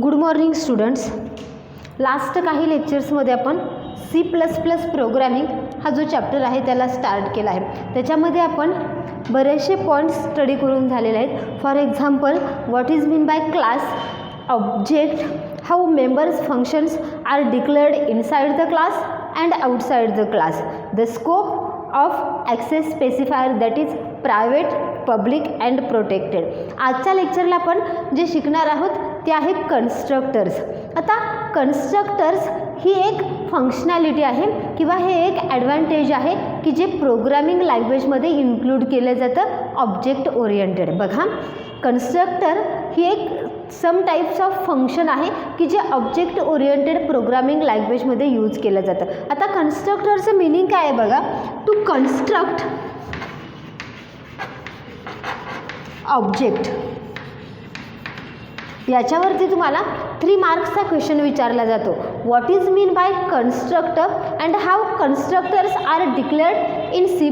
Good morning students. Last काही लेक्चर्समध्ये आपण C++ प्रोग्रामिंग हा जो चॅप्टर आहे त्याला स्टार्ट केला आहे. त्याच्यामध्ये आपण बरेचसे पॉईंट्स स्टडी करून झालेले आहेत. For example, what is mean by class, object, how members functions are declared inside the class and outside the class, the scope of access specifier that is private, public and protected. आजच्या लेक्चरला आपण जे शिकणार आहोत ते आहे constructors. आता constructors ही एक फंक्शनॅलिटी आहे किंवा हे एक ॲडव्हान्टेज आहे की जे प्रोग्रामिंग लँग्वेजमध्ये इन्क्लूड केलं जातं ऑब्जेक्ट ओरिएंटेड. बघा, कन्स्ट्रक्टर ही एक सम टाईप्स ऑफ फंक्शन आहे की जे ऑब्जेक्ट ओरिएंटेड प्रोग्रामिंग लँग्वेजमध्ये यूज केलं जातं. आता कन्स्ट्रक्टरचं मिनिंग काय आहे बघा. टू कन्स्ट्रक्ट ऑब्जेक्ट, याच्यावरती तुम्हाला 3 मार्क्सचा क्वेश्चन विचारला जातो. What is mean by constructor and how constructors are declared in C++,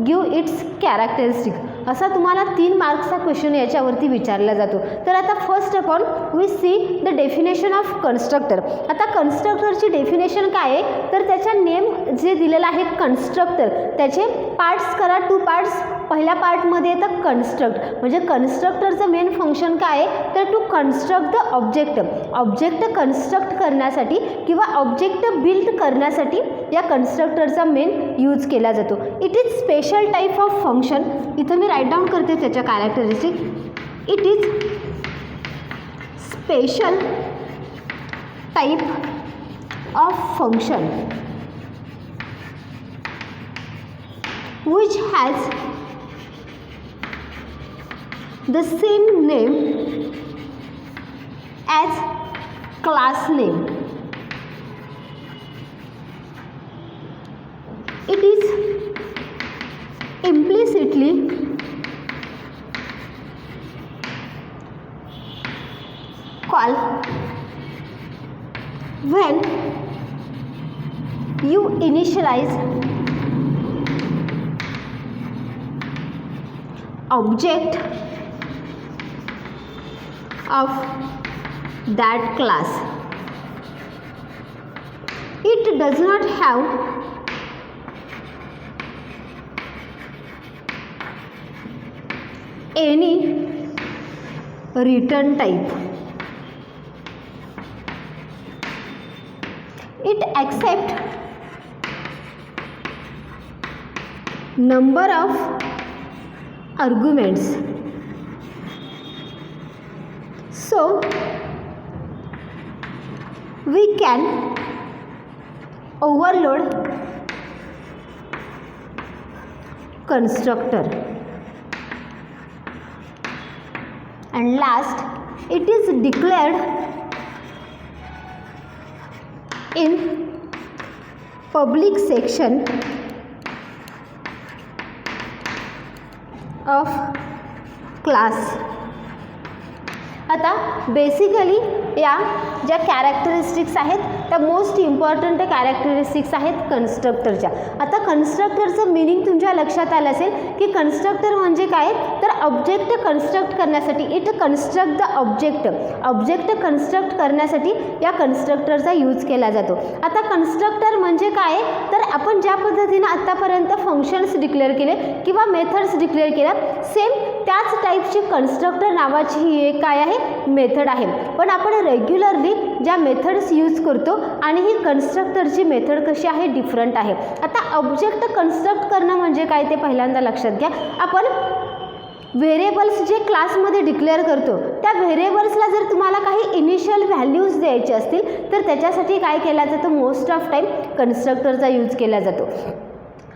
give its characteristic, असा तुम्हाला 3 मार्क्सचा क्वेश्चन याच्यावरती विचारला जातो. तर आता फर्स्ट आपण we see the definition of constructor. आता कन्स्ट्रक्टरची डेफिनेशन काय आहे तर त्याच्या नेम जे दिलेलं आहे कन्स्ट्रक्टर, त्याचे पार्ट्स करा, 2 पार्ट्स. पहिल्या पार्टमध्ये येतं कन्स्ट्रक्ट, म्हणजे कन्स्ट्रक्टरचं मेन फंक्शन काय आहे तर to construct the object. Object construct करण्यासाठी किंवा ऑब्जेक्ट बिल्ड करण्यासाठी या कन्स्ट्रक्टरचा मेन यूज केला जातो. It is special type of function. इथं मी राईट डाऊन करते त्याच्या characteristic. It is special type of function which has the same name as class name. It is implicitly called when you initialize object of that class. It does not have any return type. It accepts number of arguments. So we can overload constructor. And last, it is declared in public section of class. आता basically या ज्या characteristics आहेत त्या most important characteristics आहेत कन्स्ट्रक्टरच्या. आता कन्स्ट्रक्टरचं meaning तुमच्या लक्षात आलं असेल की कन्स्ट्रक्टर म्हणजे काय तर ऑब्जेक्ट कन्स्ट्रक्ट करण्यासाठी. It construct the object. Object construct करण्यासाठी या कन्स्ट्रक्टरचा यूज केला जातो. आता कन्स्ट्रक्टर म्हणजे काय तर आपण ज्या पद्धतीनं आत्तापर्यंत फंक्शन्स डिक्लेअर केले किंवा मेथड्स डिक्लेअर केल्या, सेम त्याच टाईपची कन्स्ट्रक्टर नावाची ही एक काय आहे मेथड आहे. पण आपण रेग्युलरली ज्या मेथड्स यूज करतो आणि ही कन्स्ट्रक्टरची मेथड कशी आहे डिफरंट आहे. आता ऑब्जेक्ट कन्स्ट्रक्ट करणं म्हणजे काय ते पहिल्यांदा लक्षात घ्या. आपण व्हेरिएबल्स जे क्लासमध्ये डिक्लेअर करतो त्या व्हेरिएबल्सला जर तुम्हाला काही इनिशियल व्हॅल्यूज द्यायचे असतील तर त्याच्यासाठी काय केला जातं मोस्ट ऑफ टाईम कन्स्ट्रक्टरचा यूज केला जातो.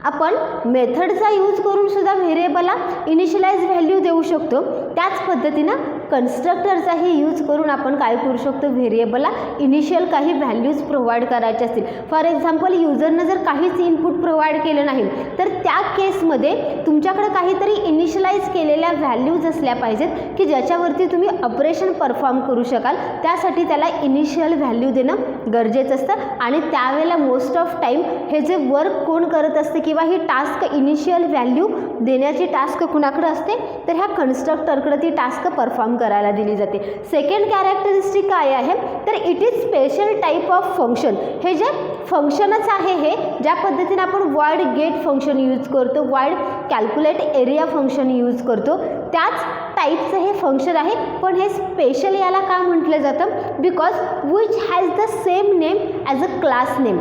आपण मेथडचा यूज करून सुद्धा व्हेरिएबलला इनिशियलाइज व्हॅल्यू देऊ शकतो. त्याच पद्धतीनं कन्स्ट्रक्टरचाही यूज करून आपण काय करू शकतो व्हेरिएबलला इनिशियल काही व्हॅल्यूज प्रोव्हाइड करायचे असतील. फॉर एक्झाम्पल, युजरनं जर काहीच इनपुट प्रोव्हाइड केलं नाही तर त्या केसमध्ये तुमच्याकडे काहीतरी इनिशियलाइज केलेल्या व्हॅल्यूज असल्या पाहिजेत की ज्याच्यावरती तुम्ही ऑपरेशन परफॉर्म करू शकाल. त्यासाठी त्याला इनिशियल व्हॅल्यू देणं गरजेचं असतं आणि त्यावेळेला मोस्ट ऑफ टाईम हे जे वर्क कोण करत असते किंवा ही टास्क इनिशियल व्हॅल्यू देण्याची टास्क कुणाकडे असते तर ह्या कन्स्ट्रक्टरकडे ती टास्क परफॉर्म करायला दिली जाते. सेकंड कॅरेक्टरिस्टिक काय आहे तर it is special type of function. हे जे फंक्शनच आहे हे ज्या पद्धतीने आपण वॉइड गेट फंक्शन यूज करतो, void calculate area function use करतो, त्याच टाईपचं हे फंक्शन आहे. पण हे स्पेशल याला का म्हटलं जातं because which has the same name as a class name.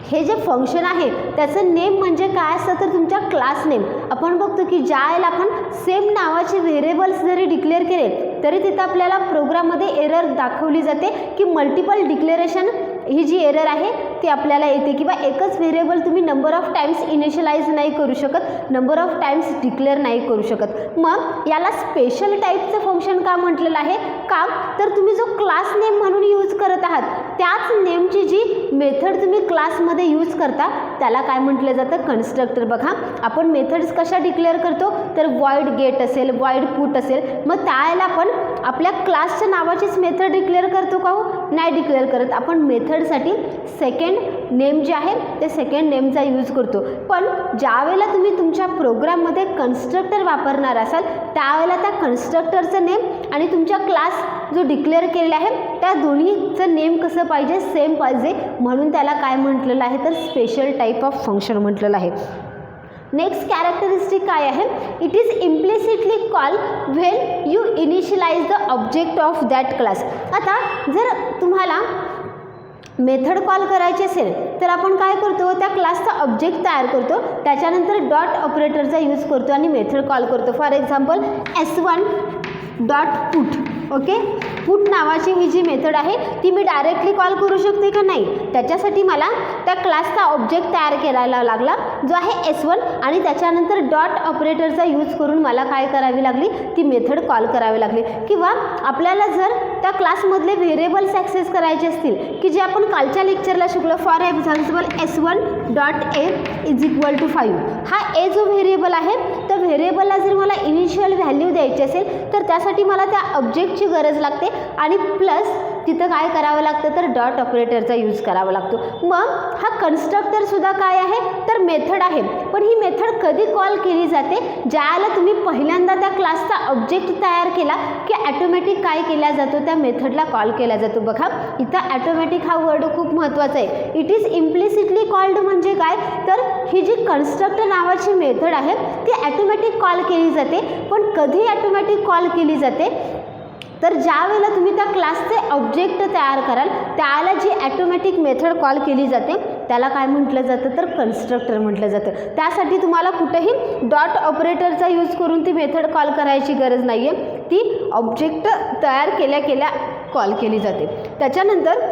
हे जे फंक्शन आहे त्याचं नेम म्हणजे काय असतं तर तुमच्या क्लास नेम. आपण बघतो की ज्या वेळेला आपण सेम नावाचे व्हेरिएबल्स जरी डिक्लेअर केले तरी तिथं आपल्याला प्रोग्राममध्ये एरर दाखवली जाते की मल्टिपल डिक्लेरेशन ही जी एरर आहे ती आपल्याला येते, किंवा एकच व्हेरिएबल तुम्ही नंबर ऑफ टाइम्स इनिशियलाइज नाही करू शकत, नंबर ऑफ टाइम्स डिक्लेअर नाही करू शकत. मग याला स्पेशल टाईपचं फंक्शन का म्हटलेलं आहे का तर तुम्ही जो क्लास नेम म्हणून यूज करत आहात त्याच नेमची जी मेथड तुम्ही क्लासमध्ये यूज करता त्याला काय म्हटलं जातं कन्स्ट्रक्टर. बघा आपण मेथड्स कशा डिक्लेअर करतो तर वॉइड गेट असेल, वॉइड पुट असेल, मग त्यावेळेला आपण आपल्या क्लासच्या नावाचीच मेथड डिक्लेअर करतो का हो नाही डिक्लेअर करत. आपण मेथडसाठी सेकंड नेम जे आहे ते सेकंड नेमचा यूज करतो. पण ज्यावेळेला तुम्ही तुमच्या प्रोग्राममध्ये कन्स्ट्रक्टर वापरणार असाल त्यावेळेला त्या कन्स्ट्रक्टरचं नेम आणि तुमच्या क्लास जो डिक्लेअर केलेला आहे त्या दोन्हीचं नेम कसं पाहिजे सेम पाहिजे, म्हणून त्याला काय म्हटलेलं आहे तर स्पेशल टाईप ऑफ फंक्शन म्हटलेलं आहे. नेक्स्ट कॅरेक्टरिस्टिक काय आहे it is implicitly call when you initialize the object of that class. आता जर तुम्हाला मेथड कॉल करायची असेल तर आपण काय करतो त्या क्लासचा ऑब्जेक्ट तयार करतो, त्याच्यानंतर डॉट ऑपरेटरचा यूज करतो आणि मेथड कॉल करतो. For example S1 dot put. Okay, put नावाची ही जी मेथड आहे ती मी डायरेक्टली कॉल करू शकते का नाही, त्याच्यासाठी मला त्या क्लासचा ऑब्जेक्ट तयार करायला लागला जो आहे S1 आणि त्याच्यानंतर डॉट ऑपरेटरचा यूज करून मला काय करावी लागली ती मेथड कॉल करावी लागली. किंवा आपल्याला जर त्या क्लासमधले व्हेरिएबल्स ॲक्सेस करायचे असतील की जे आपण कालच्या लेक्चरला शिकलो, for example S1 dot A is equal to 5. हा A जो व्हेरिएबल आहे त्या व्हेरिएबलला जर मला इनिशियल व्हॅल्यू द्यायची असेल तर त्यासाठी मला त्या ऑब्जेक्टची गरज लागते आणि प्लस तिथं काय करावं लागतं तर डॉट ऑपरेटरचा यूज करावा लागतो. मग हा कन्स्ट्रक्टरसुद्धा काय आहे तर मेथड आहे, पण ही मेथड कधी कॉल केली जाते ज्याला तुम्ही पहिल्यांदा त्या क्लासचा ऑब्जेक्ट तयार केला की ॲटोमॅटिक काय केला जातो त्या मेथडला कॉल केला जातो. बघा इथं ॲटोमॅटिक हा वर्ड खूप महत्त्वाचा आहे. इट इज इम्प्लिसिटली कॉल्ड म्हणजे काय तर ही जी कन्स्ट्रक्टर नावाची मेथड आहे ती ॲटोमॅटिक कॉल केली जाते. पण कधी ॲटोमॅटिक कॉल केली जाते तर ज्या वेळेला तुम्ही त्या क्लासचे ऑब्जेक्ट तयार कराल त्याला जी ॲटोमॅटिक मेथड कॉल केली जाते त्याला काय म्हटलं जातं तर कन्स्ट्रक्टर म्हटलं जातं. त्यासाठी तुम्हाला कुठेही डॉट ऑपरेटरचा यूज करून ती मेथड कॉल करायची गरज नाही आहे, ती ऑब्जेक्ट तयार केल्या केल्या कॉल केली जाते. त्याच्यानंतर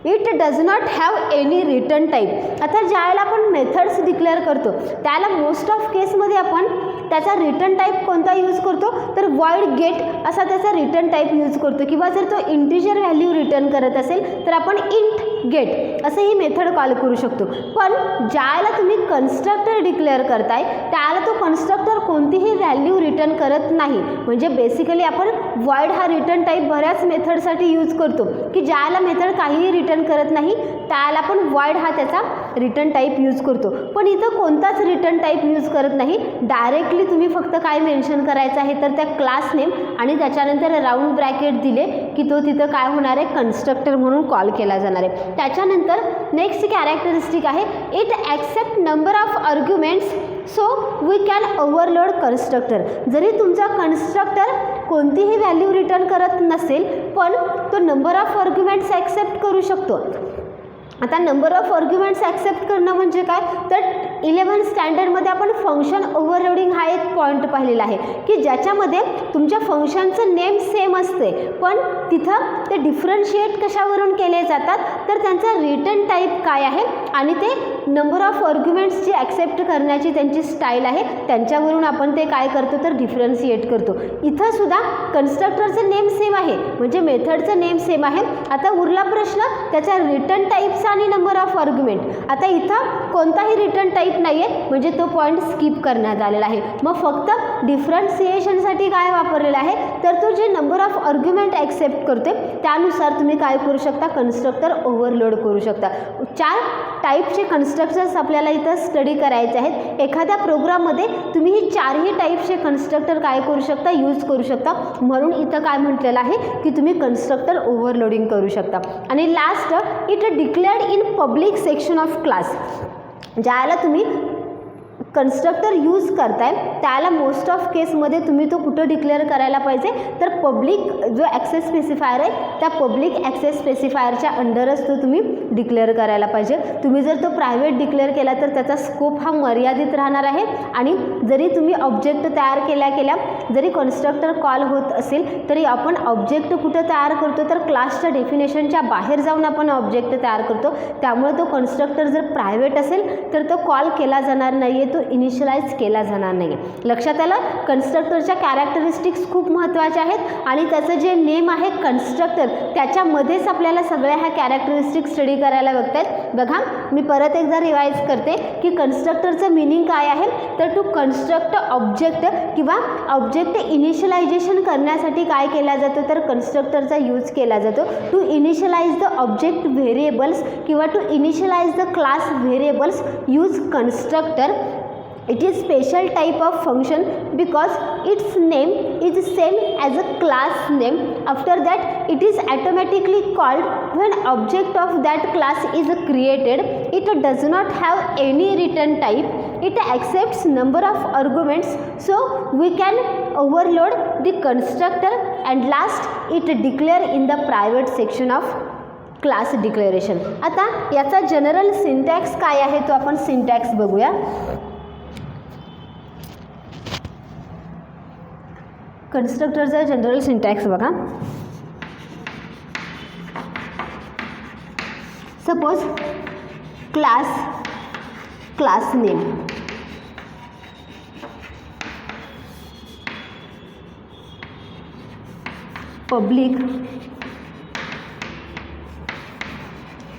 it does not have any return type. आता ज्यावेळेला आपण मेथड्स डिक्लेअर करतो त्याला मोस्ट ऑफ केसमध्ये आपण त्याचा रिटर्न टाईप कोणता यूज करतो तर वॉइड गेट असा त्याचा रिटर्न टाईप यूज करतो, किंवा जर तो इंटिजर व्हॅल्यू रिटर्न करत असेल तर आपण इंट गेट असं ही मेथड कॉल करू शकतो. पण ज्यावेळेला तुम्ही कन्स्ट्रक्टर डिक्लेअर करताय त्याला तो कन्स्ट्रक्टर कोणतीही व्हॅल्यू रिटर्न करत नाही. म्हणजे बेसिकली आपण वॉइड हा रिटर्न टाईप बऱ्याच मेथडसाठी यूज करतो की ज्याला मेथड काहीही रिटर्न करत नाही त्याला आपण वॉइड हा त्याचा रिटर्न टाईप यूज करतो. पण इथं कोणताच रिटर्न टाईप यूज करत नाही, डायरेक्टली तुम्ही फक्त काय मेन्शन करायचं आहे तर त्या क्लास नेम आणि त्याच्यानंतर राऊंड ब्रॅकेट दिले की तो तिथं काय होणार आहे कन्स्ट्रक्टर म्हणून कॉल केला जाणार आहे. त्याच्यानंतर नेक्स्ट कॅरेक्टरिस्टिक आहे it accept number of arguments so we can overload constructor. जरी तुमचा कन्स्ट्रक्टर कोणतीही व्हॅल्यू रिटर्न करत नसेल पण तो नंबर ऑफ आर्ग्युमेंट्स ॲक्सेप्ट करू शकतो. आता नंबर ऑफ आर्ग्युमेंट्स ॲक्सेप्ट करणं म्हणजे काय तर 11 स्टँडर्डमध्ये आपण फंक्शन ओव्हरलोडिंग हा एक पॉईंट पाहिलेला आहे की ज्याच्यामध्ये तुमच्या फंक्शनचं नेम सेम असते पण तिथं ते डिफरन्शिएट कशावरून केले जातात तर त्यांचा रिटर्न टाईप काय आहे आणि ते नंबर ऑफ आर्ग्युमेंट्स जी ॲक्सेप्ट करण्याची त्यांची स्टाईल आहे त्यांच्यावरून आपण ते काय करतो तर डिफरन्शिएट करतो. इथं सुद्धा कन्स्ट्रक्टरचं नेम सेम आहे म्हणजे मेथडचं नेम सेम आहे. आता उरला प्रश्न त्याचा रिटर्न टाईपचा आणि नंबर ऑफ आर्ग्युमेंट. आता इथं कोणताही रिटर्न टाईप नाही आहे म्हणजे तो पॉईंट स्किप करण्यात आलेला आहे. मग फक्त डिफरन्सिएशनसाठी काय वापरलेलं आहे तर तो जे नंबर ऑफ आर्ग्युमेंट ॲक्सेप्ट करते त्यानुसार तुम्ही काय करू शकता कन्स्ट्रक्टर ओव्हरलोड करू शकता. 4 टाईपचे कन्स्ट्रक्टर्स आपल्याला इथं स्टडी करायचे आहेत. एखाद्या प्रोग्राममध्ये तुम्ही ही 4ही टाईपचे कन्स्ट्रक्टर काय करू शकता, यूज करू शकता. म्हणून इथं काय म्हटलेलं आहे की तुम्ही कन्स्ट्रक्टर ओव्हरलोडिंग करू शकता. आणि last, it declared in public section of class. ज्याला तुम्ही कन्स्ट्रक्टर यूज करताय त्याला मोस्ट ऑफ केसमध्ये तुम्ही तो कुठं डिक्लेअर करायला पाहिजे, तर पब्लिक जो ॲक्सेस स्पेसिफायर आहे त्या पब्लिक ॲक्सेस स्पेसिफायरच्या अंडरच तो तुम्ही डिक्लेअर करायला पाहिजे. तुम्ही जर तो प्रायव्हेट डिक्लेअर केला तर त्याचा स्कोप हा मर्यादित राहणार आहे. आणि जरी तुम्ही ऑब्जेक्ट तयार केल्या जरी कन्स्ट्रक्टर कॉल होत असेल तरी आपण ऑब्जेक्ट कुठं तयार करतो, तर क्लासच्या डेफिनेशनच्या बाहेर जाऊन आपण ऑब्जेक्ट तयार करतो. त्यामुळे तो कन्स्ट्रक्टर जर प्रायव्हेट असेल तर तो कॉल केला जाणार नाही आहे, तो इनिशियलाइज केला जाणार नाही. लक्षात आलं. कन्स्ट्रक्टरच्या कॅरेक्टरिस्टिक्स खूप महत्त्वाच्या आहेत आणि त्याचं जे नेम आहे कन्स्ट्रक्टर त्याच्यामध्येच आपल्याला सगळ्या ह्या कॅरेक्टरिस्टिक्स स्टडी करायला बघतायत. बघा मी परत एकदा रिवाईज करते की कन्स्ट्रक्टरचं मिनिंग काय आहे, तर टू कन्स्ट्रक्ट ऑब्जेक्ट किंवा ऑब्जेक्ट इनिशियलायझेशन करण्यासाठी काय केला जातो, तर कन्स्ट्रक्टरचा यूज केला जातो. To initialize the object variables किंवा to initialize the class variables use constructor. It is special type of function because its name is same as a class name. After that it is automatically called when object of that class is created. It does not have any return type. It accepts number of arguments, so we can overload the constructor. And last it declare in the private section of class declaration. आता याचा general syntax काय आहे तो आपण syntax बघूया. कन्स्ट्रक्टरचा general syntax बघा. Suppose class name, public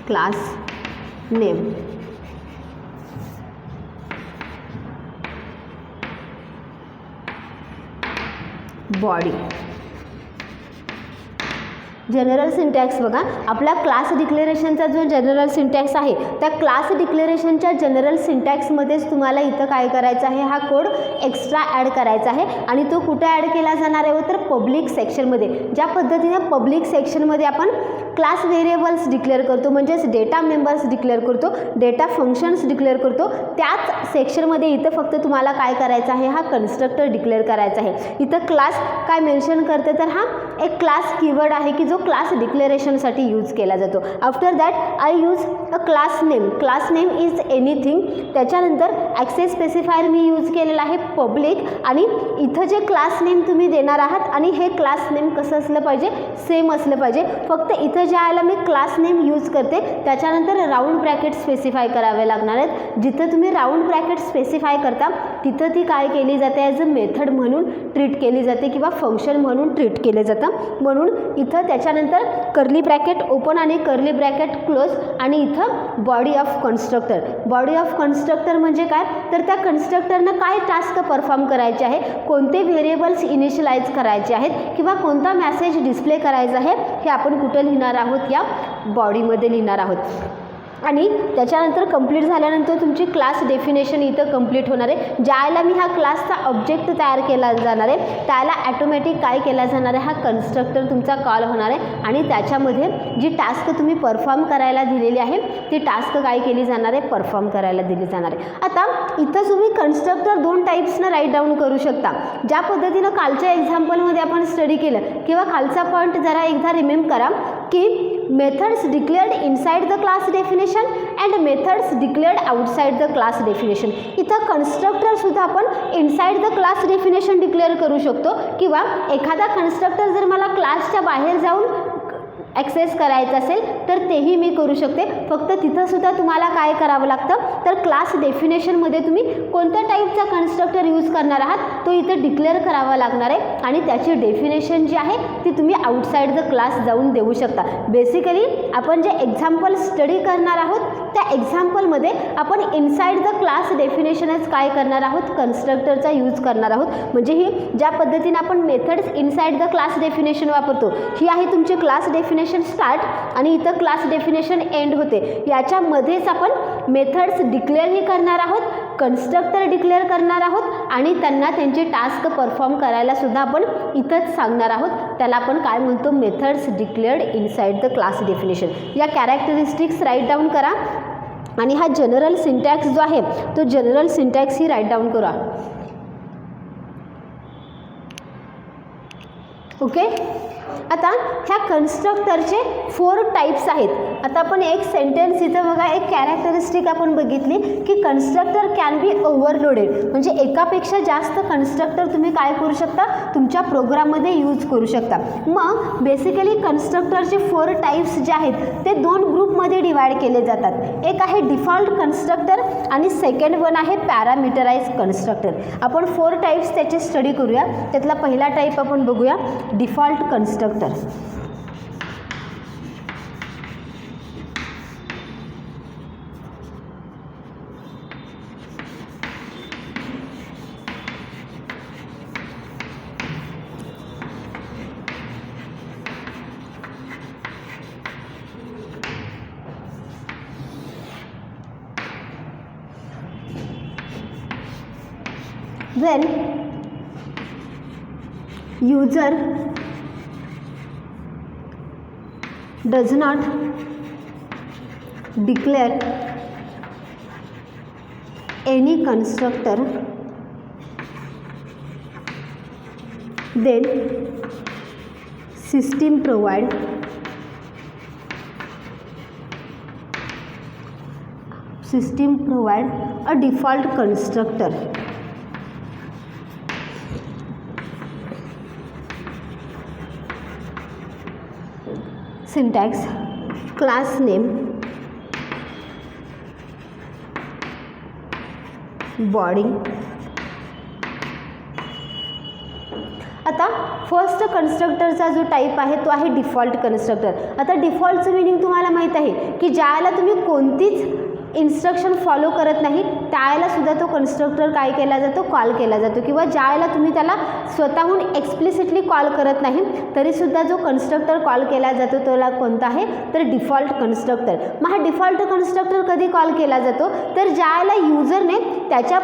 class name, body. General syntax बघा. आपला क्लास डिक्लेरेशनचा जो जनरल सिंटॅक्स आहे त्या क्लास डिक्लेरेशनच्या जनरल सिंटॅक्समध्येच तुम्हाला इथं काय करायचं आहे, हा कोड एक्स्ट्रा ॲड करायचा आहे. आणि तो कुठे ॲड केला जाणार आहे, तर पब्लिक सेक्शनमध्ये. ज्या पद्धतीने पब्लिक सेक्शनमध्ये आपण क्लास व्हेरिएबल्स डिक्लेअर करतो, म्हणजेच डेटा मेंबर्स डिक्लेअर करतो, डेटा फंक्शन्स डिक्लेअर करतो, त्याच सेक्शनमध्ये इथं फक्त तुम्हाला काय करायचं आहे, हा कन्स्ट्रक्टर डिक्लेअर करायचा आहे. इथं क्लास काय मेन्शन करते, तर हा एक क्लास कीवर्ड आहे की जो क्लास डिक्लेरेशनसाठी यूज केला जातो. After that I use a class name. Class name is anything. त्याच्यानंतर ॲक्सेस स्पेसिफायर मी यूज केलेला आहे पब्लिक. आणि इथं जे क्लास नेम तुम्ही देणार आहात आणि हे क्लास नेम कसं असलं पाहिजे, सेम असलं पाहिजे. फक्त इथं ज्या वेळेला मी क्लास नेम यूज करते त्याच्यानंतर राऊंड ब्रॅकेट स्पेसिफाय करावे लागणार आहेत. जिथं तुम्ही राऊंड ब्रॅकेट स्पेसिफाय करता तिथं ती काय केली जाते, ॲज अ मेथड म्हणून ट्रीट केली जाते किंवा फंक्शन म्हणून ट्रीट केले जातं. म्हणून इथं त्याच्यानंतर कर्ली ब्रॅकेट ओपन आणि कर्ली ब्रॅकेट क्लोज आणि इथं body of constructor. Body of constructor म्हणजे काय, तर त्या कन्स्ट्रक्टरनं काय टास्क परफॉर्म करायचे आहे, कोणते व्हेरिएबल्स इनिशियलाइज करायचे आहेत किंवा कोणता मेसेज डिस्प्ले करायचा आहे हे आपण कुठं लिहिणार आहोत, या बॉडीमध्ये लिहिणार आहोत. आणि त्याच्यानंतर कंप्लीट झाल्यानंतर तुमची क्लास डेफिनेशन इथं कंप्लीट होणार आहे. ज्याला मी हा क्लासचा ऑब्जेक्ट तयार केला जाणार आहे त्याला ॲटोमॅटिक काय केला जाणार आहे, हा कन्स्ट्रक्टर तुमचा कॉल होणार आहे. आणि त्याच्यामध्ये जी टास्क तुम्ही परफॉर्म करायला दिलेली आहे ती टास्क काय केली जाणार आहे, परफॉर्म करायला दिली जाणार आहे. आता इथं तुम्ही कन्स्ट्रक्टर 2 टाईप्सनं राईट डाऊन करू शकता. ज्या पद्धतीनं कालच्या एक्झाम्पलमध्ये आपण स्टडी केलं किंवा खालचा पॉईंट जरा एकदा रिमेंबर करा की methods declared inside the class definition and methods declared outside the class definition. इथं कन्स्ट्रक्टर सुद्धा आपण inside the class definition declare करू शकतो किंवा एखादा कन्स्ट्रक्टर जर मला क्लासच्या बाहेर जाऊन ॲक्सेस करायचं असेल तर तेही मी करू शकते. फक्त तिथंसुद्धा तुम्हाला काय करावं लागतं, तर क्लास डेफिनेशनमध्ये तुम्ही कोणत्या टाईपचा कन्स्ट्रक्टर यूज करणार आहात तो इथं डिक्लेअर करावा लागणार आहे आणि त्याची डेफिनेशन जी आहे ती तुम्ही आउटसाइड द क्लास जाऊन देऊ शकता. बेसिकली आपण जे एक्झाम्पल स्टडी करणार आहोत त्या एक्झाम्पलमध्ये आपण इनसाइड द क्लास डेफिनेशनच काय करणार आहोत, कन्स्ट्रक्टरचा यूज करणार आहोत. म्हणजे ही ज्या पद्धतीने आपण methods inside the class definition वापरतो, ही आहे तुमची क्लास डेफिनेशन स्टार्ट आणि इथं क्लास डेफिनेशन एंड होते. याच्यामध्येच आपण मेथड्स डिक्लेअरही करणार आहोत, कन्स्ट्रक्टर डिक्लेअर करणार आहोत आणि त्यांना त्यांचे टास्क परफॉर्म करायला सुद्धा आपण इथंच सांगणार आहोत. त्याला आपण काय म्हणतो, methods declared inside the class definition. या कॅरेक्टरिस्टिक्स राईट डाऊन करा आणि हा जनरल सिंटॅक्स जो आहे तो जनरल सिंटॅक्स ही राईट डाऊन करा. ओके. आता ह्या कन्स्ट्रक्टरचे 4 टाईप्स आहेत. आता आपण एक सेंटेन्स इथं बघा, एक कॅरेक्टरिस्टिक आपण बघितली की कन्स्ट्रक्टर कॅन बी ओव्हरलोडेड, म्हणजे एकापेक्षा जास्त कन्स्ट्रक्टर तुम्ही काय करू शकता, तुमच्या प्रोग्राममध्ये यूज करू शकता. मग बेसिकली कन्स्ट्रक्टरचे 4 टाईप्स जे आहेत ते 2 ग्रुपमध्ये डिवाइड केले जातात. एक आहे डिफॉल्ट कन्स्ट्रक्टर आणि सेकंड वन आहे पॅरामीटराइज कन्स्ट्रक्टर. आपण 4 टाईप्स त्याची स्टडी करूया. त्यातला पहिला टाईप आपण बघूया, default constructor. When user does not declare any constructor, then system provide a default constructor. Syntax, class name, body. आता फर्स्ट कन्स्ट्रक्टरचा जो टाईप आहे तो आहे डिफॉल्ट कन्स्ट्रक्टर. आता डिफॉल्टचं मिनिंग तुम्हाला माहीत आहे की ज्याला तुम्ही कोणतीच इन्स्ट्रक्शन फॉलो करत नाही त्यावेळेला सुद्धा तो कन्स्ट्रक्टर काय केला जातो, कॉल केला जातो. किंवा ज्यावेळेला तुम्ही त्याला स्वतःहून एक्सप्लिसिटली कॉल करत नाही तरीसुद्धा जो कन्स्ट्रक्टर कॉल केला जातो त्याला कोणता आहे तर डिफॉल्ट कन्स्ट्रक्टर. मग हा डिफॉल्ट कन्स्ट्रक्टर कधी कॉल केला जातो तर ज्यावेळेला युजरने त्याच्या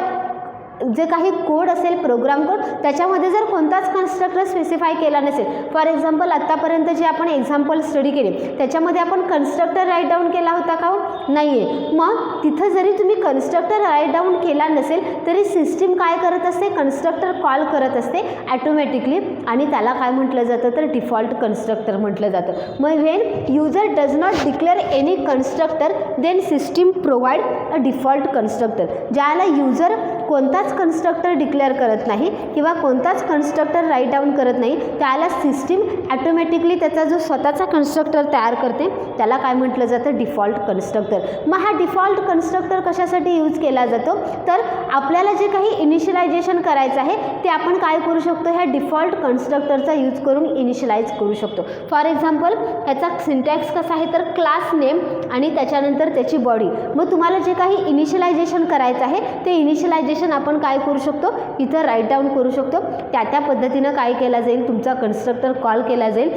जे काही कोड असेल, प्रोग्राम कोड, त्याच्यामध्ये जर कोणताच कन्स्ट्रक्टर स्पेसिफाय केला नसेल. फॉर एक्झाम्पल आत्तापर्यंत जे आपण एक्झाम्पल स्टडी केले त्याच्यामध्ये आपण कन्स्ट्रक्टर राईट डाऊन केला होता का, नाही आहे. मग तिथं जरी तुम्ही कन्स्ट्रक्टर राईट डाऊन केला नसेल तरी सिस्टीम काय करत असते, कन्स्ट्रक्टर कॉल करत असते ॲटोमॅटिकली आणि त्याला काय म्हटलं जातं तर डिफॉल्ट कन्स्ट्रक्टर म्हटलं जातं. मग when user does not declare any constructor then system provide a default constructor. ज्याला युजर कोणताच कन्स्ट्रक्टर डिक्लेअर करत नाही किंवा कोणताच कन्स्ट्रक्टर राईट डाऊन करत नाही त्याला सिस्टीम ॲटोमॅटिकली त्याचा जो स्वतःचा कन्स्ट्रक्टर तयार करते त्याला काय म्हटलं जातं डिफॉल्ट कन्स्ट्रक्टर. मग हा डिफॉल्ट कन्स्ट्रक्टर कशासाठी यूज केला जातो तर आपल्याला जे काही इनिशियलायझेशन करायचं आहे ते आपण काय करू शकतो, ह्या डिफॉल्ट कन्स्ट्रक्टरचा यूज करून इनिशियलाइज करू शकतो. फॉर एक्झाम्पल ह्याचा सिंटॅक्स कसा आहे तर क्लास नेम आणि त्याच्यानंतर त्याची बॉडी. मग तुम्हाला जे काही इनिशियलायझेशन करायचं आहे ते इनिशियलायझेशन आपण काय करू शकतो इथं राईट डाऊन करू शकतो. त्या पद्धतीनं काय केला जाईल, तुमचा कन्स्ट्रक्टर कॉल केला जाईल,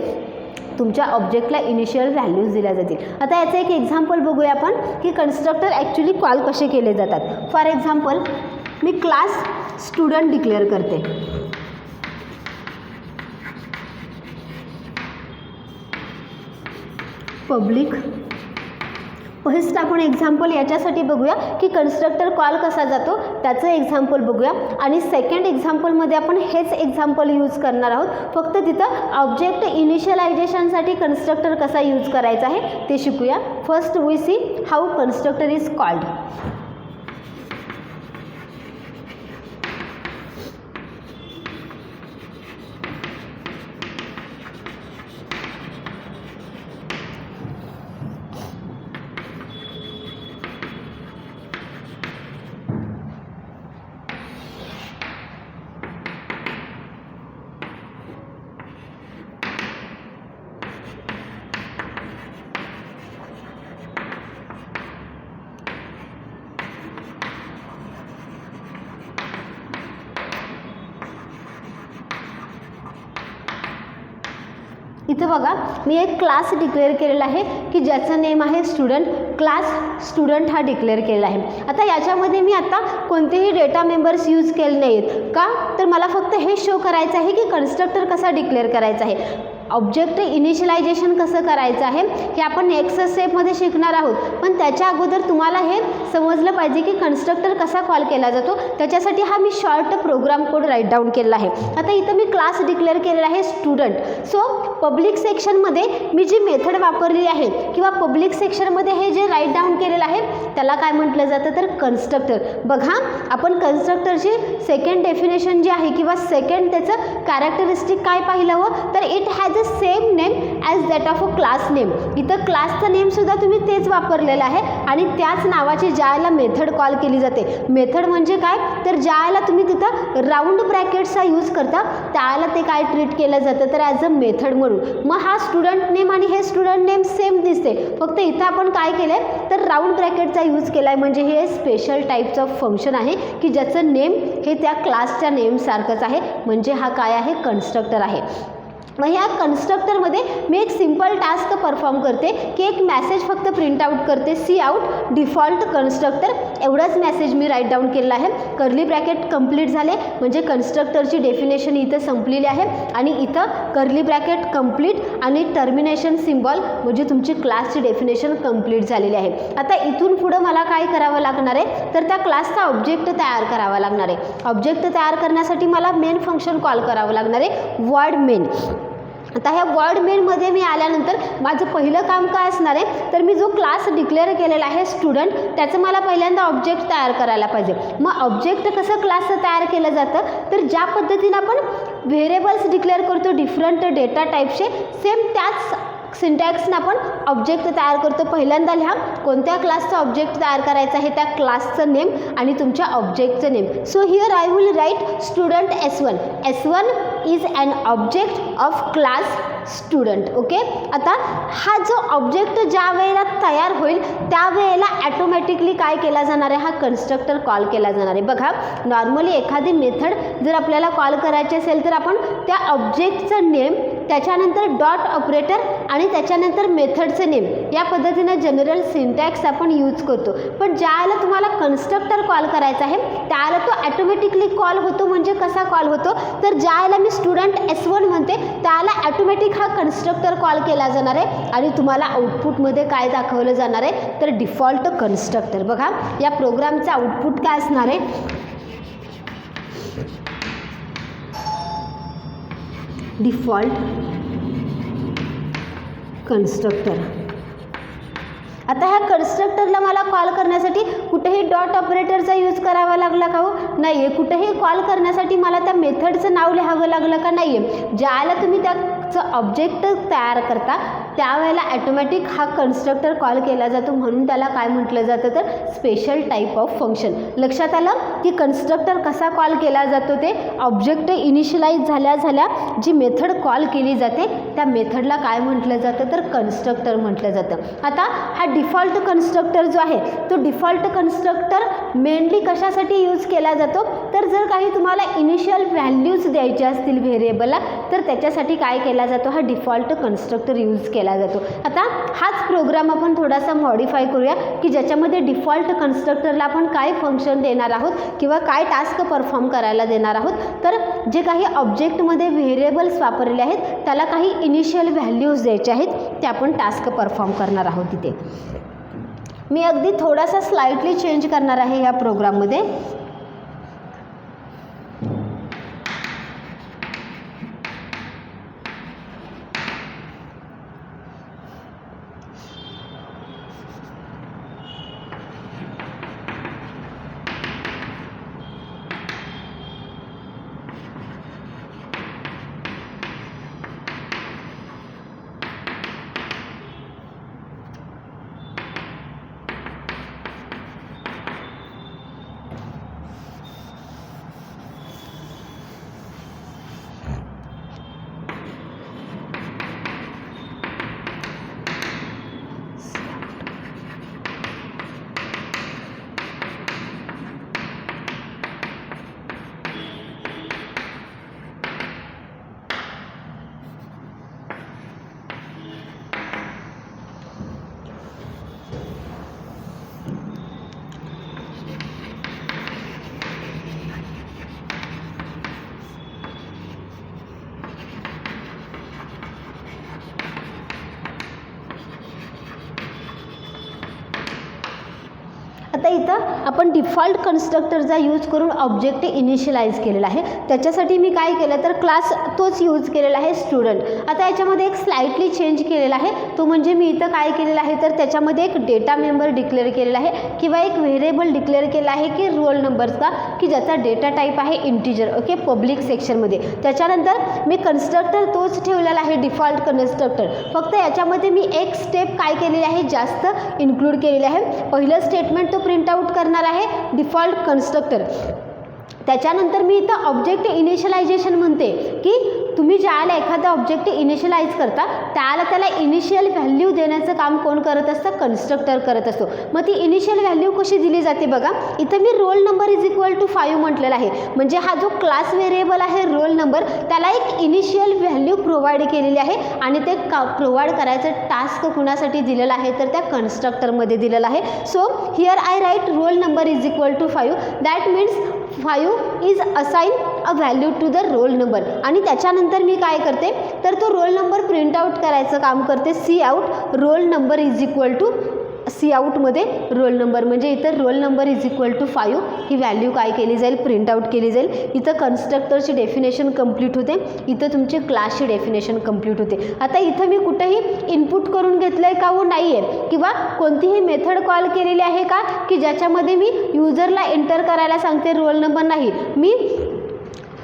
तुमच्या ऑब्जेक्टला इनिशियल व्हॅल्यूज दिल्या जातील. आता याचं एक एक्झाम्पल बघूया आपण की कन्स्ट्रक्टर ॲक्च्युली कॉल कसे केले जातात. For example me class student declare करते. पब्लिक फर्स्ट आपण एक्झाम्पल याच्यासाठी बघूया की कन्स्ट्रक्टर कॉल कसा जातो त्याचं एक्झाम्पल बघूया आणि सेकंड एक्झाम्पलमध्ये आपण हेच एक्झाम्पल यूज करणार आहोत. फक्त तिथं ऑब्जेक्ट इनिशियलायझेशनसाठी कन्स्ट्रक्टर कसा यूज करायचा आहे ते शिकूया. First we see how constructor is called. इथं बघा मी एक क्लास डिक्लेअर केलेला आहे की ज्याचं नेम आहे स्टुडंट. क्लास स्टुडंट हा डिक्लेअर केलेला आहे. आता याच्यामध्ये मी आता कोणतेही डेटा मेंबर्स यूज केले नाहीत का, तर मला फक्त हे शो करायचं आहे की कन्स्ट्रक्टर कसा डिक्लेअर करायचा आहे, ऑब्जेक्ट इनिशियलायझेशन कसं करायचं आहे हे आपण नेक्स्ट स्टेपमध्ये शिकणार आहोत. पण त्याच्या अगोदर तुम्हाला हे समजलं पाहिजे की कन्स्ट्रक्टर कसा कॉल केला जातो. त्याच्यासाठी हा मी short program code write down केलेला आहे. आता इथं मी क्लास डिक्लेअर केलेला आहे स्टुडंट. सो पब्लिक सेक्शनमध्ये मी जी मेथड वापरली आहे किंवा पब्लिक सेक्शनमध्ये हे जे राईट डाऊन केलेलं आहे त्याला काय म्हटलं जातं तर कन्स्ट्रक्टर. बघा आपण कन्स्ट्रक्टरची सेकंड डेफिनेशन जी आहे किंवा सेकंड त्याचं कॅरेक्टरिस्टिक काय पाहिलं हो, तर it has a same name as that of a class name. इथं क्लासचं नेमसुद्धा तुम्ही तेच वापरलेलं आहे आणि त्याच नावाची ज्याला मेथड कॉल केली जाते. मेथड म्हणजे काय, तर ज्याला तुम्ही तिथं राऊंड ब्रॅकेट्सचा यूज करता त्याला ते काय ट्रीट केलं जातं तर ॲज अ मेथड म्हणून. मग हा स्टुडंट नेम आणि हे स्टुडंट नेम सेम दिसते, फक्त इथं आपण काय केलं आहे तर राऊंड ब्रॅकेटचा यूज केला आहे. म्हणजे हे स्पेशल टाईपचं फंक्शन आहे की ज्याचं नेम हे त्या क्लासच्या नेमसारखंच आहे. म्हणजे हा काय आहे कन्स्ट्रक्टर आहे. मग ह्या कन्स्ट्रक्टरमध्ये मी एक सिंपल टास्क परफॉर्म करते की एक मेसेज फक्त प्रिंट आउट करते, सी आउट डिफॉल्ट कन्स्ट्रक्टर. एवढाच मेसेज मी राईट डाऊन केलेला आहे. कर्ली ब्रॅकेट कंप्लीट झाले म्हणजे कन्स्ट्रक्टरची डेफिनेशन इथं संपलेली आहे आणि इथं कर्ली ब्रॅकेट कंप्लीट आणि टर्मिनेशन सिम्बॉल म्हणजे तुमची क्लासची डेफिनेशन कंप्लीट झालेली आहे. आता इथून पुढं मला काय करावं लागणार आहे तर त्या क्लासचा ऑब्जेक्ट तयार करावा लागणार आहे. ऑब्जेक्ट तयार करण्यासाठी मला मेन फंक्शन कॉल करावं लागणार आहे, वर्ड मेन. आता ह्या वर्ड मेनमध्ये मी आल्यानंतर माझं पहिलं काम काय असणार आहे तर मी जो क्लास डिक्लेअर केलेला आहे स्टुडंट त्याचं मला पहिल्यांदा ऑब्जेक्ट तयार करायला पाहिजे. मग ऑब्जेक्ट कसं क्लासचं तयार केलं जातं तर ज्या पद्धतीनं आपण व्हेरिएबल्स डिक्लेअर करतो डिफरंट डेटा टाईपचे, सेम त्याच सिंटॅक्सनं आपण ऑब्जेक्ट तयार करतो. पहिल्यांदा लिहा कोणत्या क्लासचा ऑब्जेक्ट तयार करायचा आहे, त्या क्लासचं नेम आणि तुमच्या ऑब्जेक्टचं name. So here I will write student S1. S1 is an object of class student. Okay. आता हा जो ऑब्जेक्ट ज्या वेळेला तयार होईल त्यावेळेला ॲटोमॅटिकली काय केला जाणार आहे, हा कन्स्ट्रक्टर कॉल केला जाणार आहे. बघा नॉर्मली एखादी मेथड जर आपल्याला कॉल करायची असेल तर आपण त्या ऑब्जेक्टचं नेम त्याच्यानंतर डॉट ऑपरेटर आणि त्याच्यानंतर मेथडचं नेम या पद्धतीनं जनरल सिंटॅक्स आपण यूज करतो. पण ज्याला तुम्हाला कन्स्ट्रक्टर कॉल करायचा आहे त्याला तो ॲटोमॅटिकली कॉल होतो. म्हणजे कसा कॉल होतो तर ज्याला मी स्टुडंट S1 म्हणते त्याला ॲटोमॅटिक हा कन्स्ट्रक्टर कॉल केला जाणार आहे आणि तुम्हाला आउटपुटमध्ये काय दाखवलं जाणार आहे तर डिफॉल्ट कन्स्ट्रक्टर. बघा या प्रोग्रामचं आउटपुट काय असणार आहे, डिफॉल्ट कन्स्ट्रक्टर. आता ह्या कन्स्ट्रक्टरला मला कॉल करण्यासाठी कुठेही डॉट ऑपरेटरचा यूज करावा लागला का हो, नाही आहे. कुठेही कॉल करण्यासाठी मला त्या मेथडचं नाव लिहावं लागलं का, नाही आहे. ज्याला तुम्ही त्याचं ऑब्जेक्ट तयार करता त्यावेळेला ॲटोमॅटिक हा कन्स्ट्रक्टर कॉल केला जातो. म्हणून त्याला काय म्हटलं जातं तर स्पेशल टाईप ऑफ फंक्शन. लक्षात आलं की कन्स्ट्रक्टर कसा कॉल केला जातो ते ऑब्जेक्ट इनिशियलाइज झाल्या जी मेथड कॉल केली जाते त्या मेथडला काय म्हटलं जातं तर कन्स्ट्रक्टर म्हटलं जातं. आता हा डिफॉल्ट कन्स्ट्रक्टर जो आहे तो डिफॉल्ट कन्स्ट्रक्टर मेनली कशासाठी यूज केला जातो तर जर काही तुम्हाला इनिशियल व्हॅल्यूज द्यायचे असतील व्हेरिएबलला तर त्याच्यासाठी काय केला जातो, हा डिफॉल्ट कन्स्ट्रक्टर यूज केला जातो. आता हाच प्रोग्राम आपण थोडासा मॉडिफाय करूया की ज्याच्यामध्ये डिफॉल्ट कन्स्ट्रक्टरला आपण काय फंक्शन देणार आहोत किंवा काय टास्क परफॉर्म करायला देणार आहोत. तर जे काही ऑब्जेक्टमध्ये व्हेरिएबल्स वापरलेले आहेत त्याला काही इनिशियल व्हॅल्यूज द्यायचे आहेत ते आपण टास्क परफॉर्म करणार आहोत. तिथे मी अगदी थोडासा स्लाइटली चेंज करणार आहे ह्या प्रोग्राममध्ये. आता इथं आपण डिफॉल्ट कन्स्ट्रक्टरचा यूज करून ऑब्जेक्ट इनिशियलाइज केलेला आहे. त्याच्यासाठी मी काय केलं तर क्लास तोच यूज केलेला आहे स्टुडंट. आता याच्यामध्ये एक स्लाइटली चेंज केलेला आहे, तो म्हणजे मी इथं काय केलेलं आहे तर त्याच्यामध्ये एक डेटा मेंबर डिक्लेअर केलेला आहे किंवा एक व्हेरिएबल डिक्लेअर केला आहे की रोल नंबरचा, की ज्याचा डेटा टाईप आहे इंटिजर. ओके, पब्लिक सेक्शनमध्ये. त्याच्यानंतर मी कन्स्ट्रक्टर तोच ठेवलेला आहे डिफॉल्ट कन्स्ट्रक्टर, फक्त याच्यामध्ये मी एक स्टेप काय केलेली आहे जास्त इन्क्लूड केलेली आहे. पहिलं स्टेटमेंट तो प्रिंट आउट करणार आहे डिफॉल्ट कन्स्ट्रक्टर. त्याच्यानंतर मी इथं ऑब्जेक्ट इनिशियलायझेशन म्हणते की तुम्ही ज्याला एखादा ऑब्जेक्ट इनिशियलाइज करता त्याला इनिशियल व्हॅल्यू देण्याचं काम कोण करत असतं, कन्स्ट्रक्टर करत असतो. मग ती इनिशियल व्हॅल्यू कशी दिली जाते बघा, इथं मी roll number is equal to 5 म्हटलेला आहे. म्हणजे हा जो क्लास व्हेरिएबल आहे रोल नंबर, त्याला एक इनिशियल व्हॅल्यू प्रोव्हाइड केलेली आहे आणि ते प्रोव्हाइड करायचं टास्क कुणासाठी दिलेलं आहे तर त्या कन्स्ट्रक्टरमध्ये दिलेलं आहे. So here I write roll number is equal to 5. That means 5 is assign a value to the roll number. आणि त्याच्यानंतर मी काय करते तर तो रोल नंबर प्रिंट आउट करायचं काम करते. C out roll number is equal to c आउटमध्ये रोल नंबर, म्हणजे इथं roll number is equal to 5 ही व्हॅल्यू काय केली जाईल, प्रिंट आउट केली जाईल. इथं कन्स्ट्रक्टरची डेफिनेशन कंप्लीट होते, इथं तुमची क्लासची डेफिनेशन कंप्लीट होते. आता इथं मी कुठेही इनपुट करून घेतलं आहे का हो, नाही आहे. किंवा कोणतीही मेथड कॉल केलेली आहे का की ज्याच्यामध्ये मी युजरला एंटर करायला सांगते रोल नंबर, नाही. मी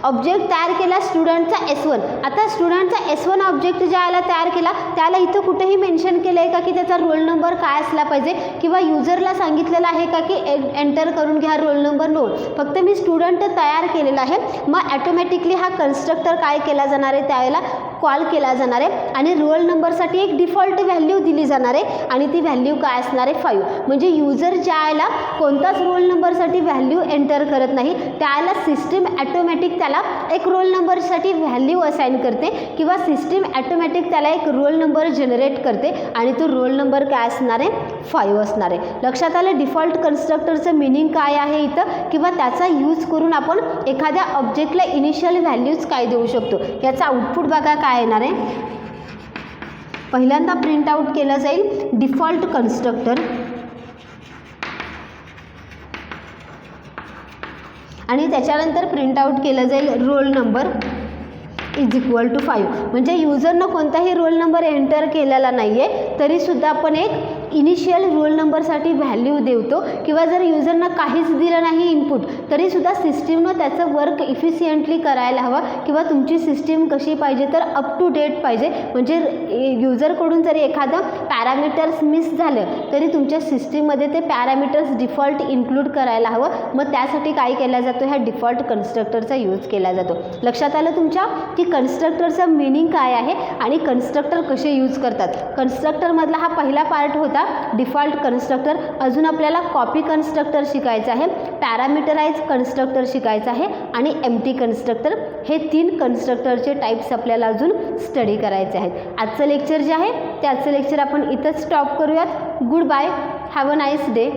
ऑब्जेक्ट तयार केला स्टुडंटचा S1. आता स्टुडंटचा S1 ऑब्जेक्ट ज्याला तयार केला त्याला इथं कुठेही मेन्शन केलं आहे का की त्याचा रोल नंबर काय असला पाहिजे किंवा युजरला सांगितलेलं आहे का की एंटर करून घ्या रोल नंबर, नो. फक्त मी स्टुडंट तयार केलेला आहे. मग ॲटोमॅटिकली हा कन्स्ट्रक्टर काय केला जाणार आहे, त्यावेळेला कॉल केला जाणार आहे आणि रोल नंबरसाठी एक डिफॉल्ट व्हॅल्यू दिली जाणार आहे आणि ती व्हॅल्यू काय असणार आहे, 5. म्हणजे युजर ज्याला कोणताच रोल नंबरसाठी व्हॅल्यू एंटर करत नाही त्याला सिस्टीम ॲटोमॅटिक त्याला एक रोल नंबरसाठी व्हॅल्यू असाइन करते किंवा सिस्टीम ॲटोमॅटिक त्याला एक रोल नंबर जनरेट करते आणि तो रोल नंबर काय असणार आहे, 5 असणार आहे. लक्षात आलं डिफॉल्ट कन्स्ट्रक्टरचं मिनिंग काय आहे इथं, किंवा त्याचा यूज करून आपण एखाद्या ऑब्जेक्टला इनिशियल व्हॅल्यूज काय देऊ शकतो. याचा आउटपुट बघा काय येणार आहे. पहिल्यांदा प्रिंट आउट केलं जाईल डिफॉल्ट कन्स्ट्रक्टर आणि त्याच्यानंतर प्रिंट आउट केलं जाईल roll number is equal to 5. म्हणजे युजरनं कोणताही रोल नंबर एंटर केलेला नाही आहे तरीसुद्धा आपण एक इनिशियल रोल नंबरसाठी व्हॅल्यू देतो किंवा जर युजरनं काहीच दिलं नाही इनपुट तरीसुद्धा सिस्टीमनं त्याचं वर्क इफिशियंटली करायला हवं किंवा तुमची सिस्टीम कशी पाहिजे तर अप टू डेट पाहिजे. म्हणजे युजरकडून जरी एखादं पॅरामीटर्स मिस झालं तरी तुमच्या सिस्टीममध्ये ते पॅरामीटर्स डिफॉल्ट इन्क्लूड करायला हवं. मग त्यासाठी काय केला जातो, ह्या डिफॉल्ट कन्स्ट्रक्टरचा यूज केला जातो. लक्षात आलं तुमच्या की कन्स्ट्रक्टरचं मिनिंग काय आहे आणि कन्स्ट्रक्टर कसे यूज करतात. कन्स्ट्रक्टरमधला हा पहिला पार्ट होता डिफॉल्ट कन्स्ट्रक्टर. अजून आपल्याला कॉपी कन्स्ट्रक्टर शिकायचं आहे, पॅरामीटराइज कन्स्ट्रक्टर शिकायचं आहे आणि एम्प्टी कन्स्ट्रक्टर. हे 3 कन्स्ट्रक्टरचे टाईप्स आपल्याला अजून स्टडी करायचे आहेत. आजचं लेक्चर जे आहे त्याचं लेक्चर आपण इथंच स्टॉप करूयात. Good bye, have a nice day.